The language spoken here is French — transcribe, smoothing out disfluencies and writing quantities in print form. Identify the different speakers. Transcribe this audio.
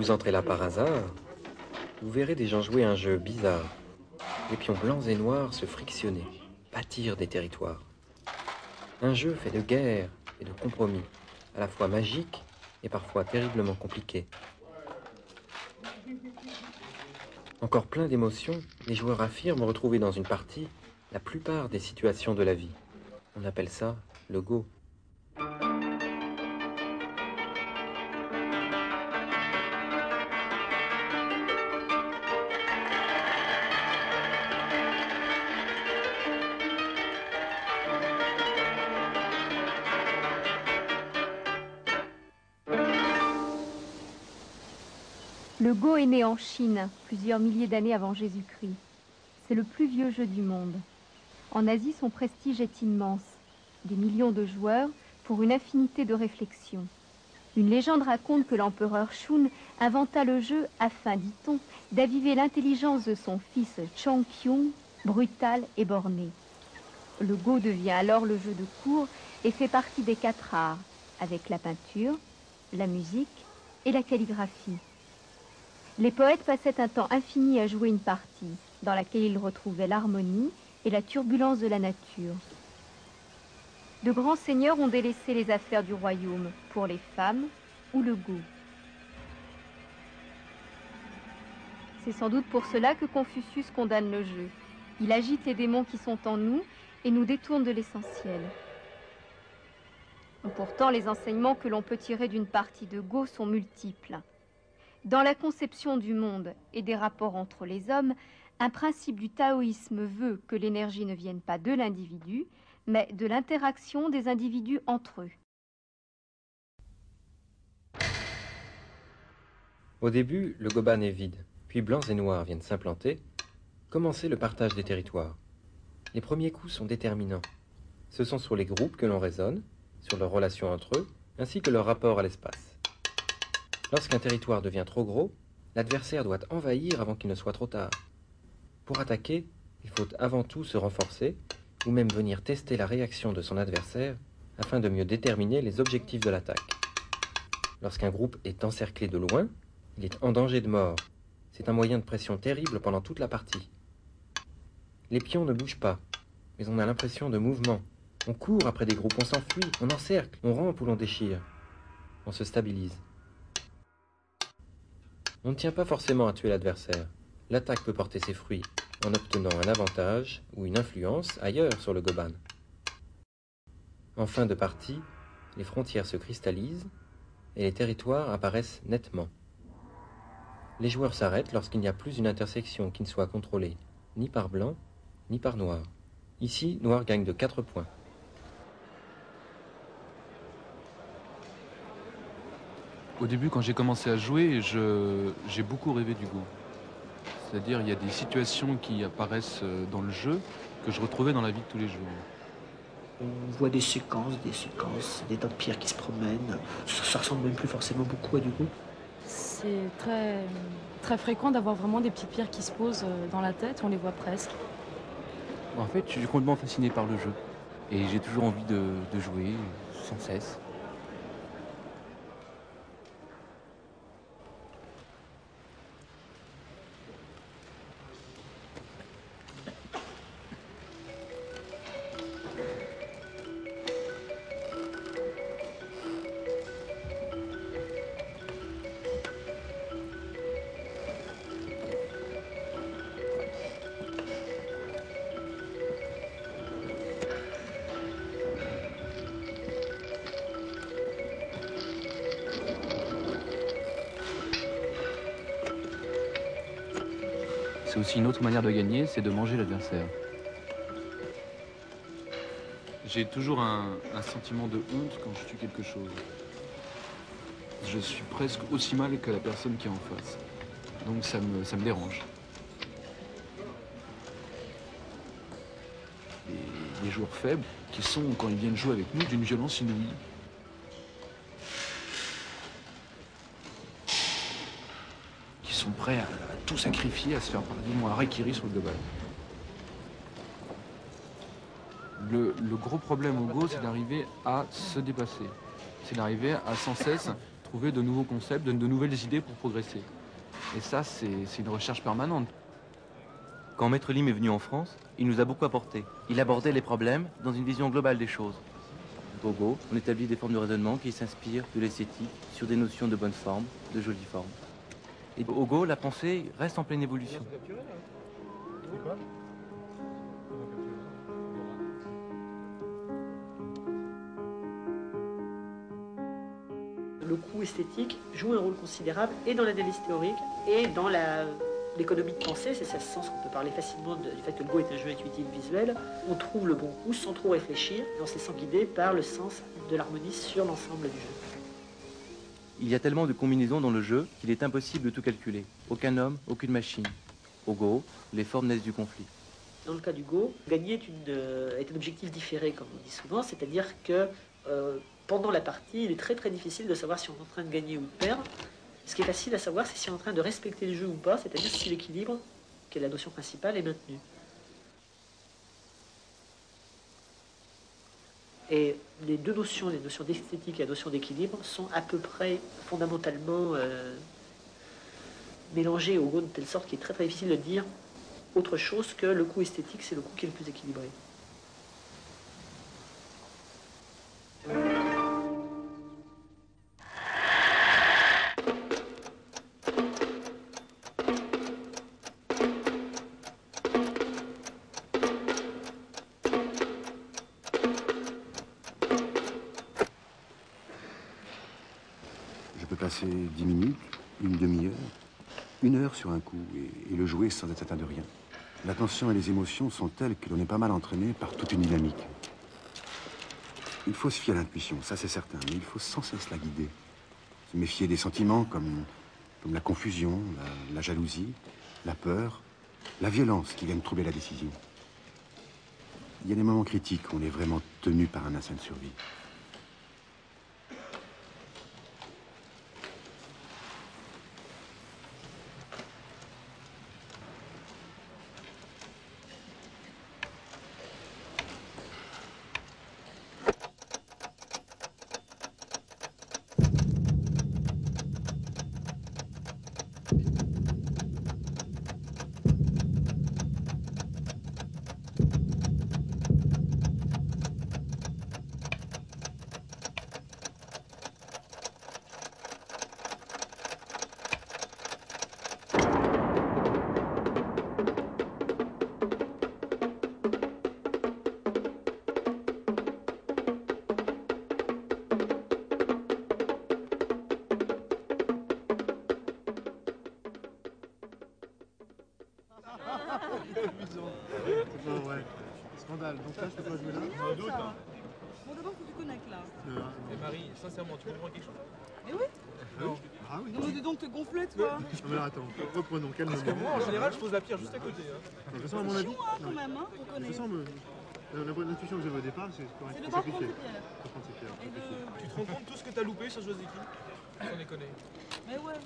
Speaker 1: vous entrez là par hasard, vous verrez des gens jouer un jeu bizarre. Les pions blancs et noirs se frictionner, bâtir des territoires. Un jeu fait de guerre et de compromis, à la fois magique et parfois terriblement compliqué. Encore plein d'émotions, les joueurs affirment retrouver dans une partie la plupart des situations de la vie. On appelle ça le Go.
Speaker 2: Le Go est né en Chine, plusieurs milliers d'années avant Jésus-Christ. C'est le plus vieux jeu du monde. En Asie, son prestige est immense. Des millions de joueurs pour une infinité de réflexions. Une légende raconte que l'empereur Shun inventa le jeu afin, dit-on, d'aviver l'intelligence de son fils Chongqiong, brutal et borné. Le Go devient alors le jeu de cour et fait partie des 4 arts, avec la peinture, la musique et la calligraphie. Les poètes passaient un temps infini à jouer une partie, dans laquelle ils retrouvaient l'harmonie et la turbulence de la nature. De grands seigneurs ont délaissé les affaires du royaume pour les femmes ou le Go. C'est sans doute pour cela que Confucius condamne le jeu. Il agite les démons qui sont en nous et nous détourne de l'essentiel. Pourtant, les enseignements que l'on peut tirer d'une partie de Go sont multiples. Dans la conception du monde et des rapports entre les hommes, un principe du taoïsme veut que l'énergie ne vienne pas de l'individu, mais de l'interaction des individus entre eux.
Speaker 1: Au début, le goban est vide, puis blancs et noirs viennent s'implanter, commencer le partage des territoires. Les premiers coups sont déterminants. Ce sont sur les groupes que l'on raisonne, sur leurs relations entre eux, ainsi que leur rapport à l'espace. Lorsqu'un territoire devient trop gros, l'adversaire doit envahir avant qu'il ne soit trop tard. Pour attaquer, il faut avant tout se renforcer, ou même venir tester la réaction de son adversaire, afin de mieux déterminer les objectifs de l'attaque. Lorsqu'un groupe est encerclé de loin, il est en danger de mort. C'est un moyen de pression terrible pendant toute la partie. Les pions ne bougent pas, mais on a l'impression de mouvement. On court après des groupes, on s'enfuit, on encercle, on rampe ou l'on déchire. On se stabilise. On ne tient pas forcément à tuer l'adversaire. L'attaque peut porter ses fruits en obtenant un avantage ou une influence ailleurs sur le goban. En fin de partie, les frontières se cristallisent et les territoires apparaissent nettement. Les joueurs s'arrêtent lorsqu'il n'y a plus une intersection qui ne soit contrôlée ni par blanc ni par noir. Ici, noir gagne de 4 points.
Speaker 3: Au début, quand j'ai commencé à jouer, j'ai beaucoup rêvé du Go. C'est-à-dire, il y a des situations qui apparaissent dans le jeu que je retrouvais dans la vie de tous les jours.
Speaker 4: On voit des séquences, des tas de pierres qui se promènent. Ça ressemble même plus forcément beaucoup à du Go.
Speaker 5: C'est très, très fréquent d'avoir vraiment des petites pierres qui se posent dans la tête, on les voit presque.
Speaker 3: En fait, je suis complètement fasciné par le jeu. Et j'ai toujours envie de jouer sans cesse. C'est aussi une autre manière de gagner, c'est de manger l'adversaire. J'ai toujours un sentiment de honte quand je tue quelque chose. Je suis presque aussi mal que la personne qui est en face. Donc ça me dérange. Et les joueurs faibles, qui sont, quand ils viennent jouer avec nous, d'une violence inouïe. Qui sont prêts à tout sacrifier, à se faire pratiquement un harakiri sur le global. Le gros problème au Go, c'est d'arriver à se dépasser. C'est d'arriver à sans cesse trouver de nouveaux concepts, de nouvelles idées pour progresser. Et ça, c'est une recherche permanente.
Speaker 6: Quand Maître Lim est venu en France, il nous a beaucoup apporté. Il abordait les problèmes dans une vision globale des choses. Au Go, on établit des formes de raisonnement qui s'inspirent de l'esthétique sur des notions de bonne forme, de jolie forme. Et au Go, la pensée reste en pleine évolution.
Speaker 4: Le coût esthétique joue un rôle considérable et dans l'analyse théorique et dans l'économie de pensée. C'est ce sens qu'on peut parler facilement du fait que le Go est un jeu intuitif visuel. On trouve le bon coup sans trop réfléchir et en se laissant guider par le sens de l'harmonie sur l'ensemble du jeu.
Speaker 6: Il y a tellement de combinaisons dans le jeu qu'il est impossible de tout calculer. Aucun homme, aucune machine. Au Go, les formes naissent du conflit.
Speaker 4: Dans le cas du Go, gagner est un objectif différé, comme on dit souvent, c'est-à-dire que pendant la partie, il est très très difficile de savoir si on est en train de gagner ou de perdre. Ce qui est facile à savoir, c'est si on est en train de respecter le jeu ou pas, c'est-à-dire si l'équilibre, qui est la notion principale, est maintenu. Et les deux notions, les notions d'esthétique et la notion d'équilibre, sont à peu près fondamentalement mélangées au Go de telle sorte qu'il est très très difficile de dire autre chose que le coup esthétique, c'est le coup qui est le plus équilibré.
Speaker 7: Je peux passer 10 minutes, une demi-heure, 1 heure sur un coup et le jouer sans être atteint de rien. L'attention et les émotions sont telles que l'on est pas mal entraîné par toute une dynamique. Il faut se fier à l'intuition, ça c'est certain, mais il faut sans cesse la guider. Se méfier des sentiments comme la confusion, la jalousie, la peur, la violence qui viennent troubler la décision. Il y a des moments critiques où on est vraiment tenu par un instinct de survie.
Speaker 8: C'est vrai. Scandale. Donc là, je peux pas jouer là.
Speaker 9: Bon, d'abord, faut que tu connectes là.
Speaker 8: Et Marie, sincèrement, tu comprends quelque chose?
Speaker 9: Mais oui.
Speaker 8: Non. Ah oui.
Speaker 9: Non, mais dis donc te gonfler, toi.
Speaker 8: Non, mais attends, reprenons, calme-nous.
Speaker 10: Parce que moi, en général, je pose la pierre juste à côté.
Speaker 8: De toute façon, à mon avis.
Speaker 9: Quand même, hein, faut
Speaker 8: De toute
Speaker 9: connaître.
Speaker 8: façon, l'intuition que j'avais au départ, c'est correct.
Speaker 9: C'est de
Speaker 8: Faut
Speaker 9: pas prendre
Speaker 8: sacrifier.
Speaker 9: ses pierres.
Speaker 8: Faut prendre ses pierres.
Speaker 9: Et de...
Speaker 10: Tu te rends compte de tout ce que t'as loupé sur José Sans déconner.
Speaker 9: Mais ouais.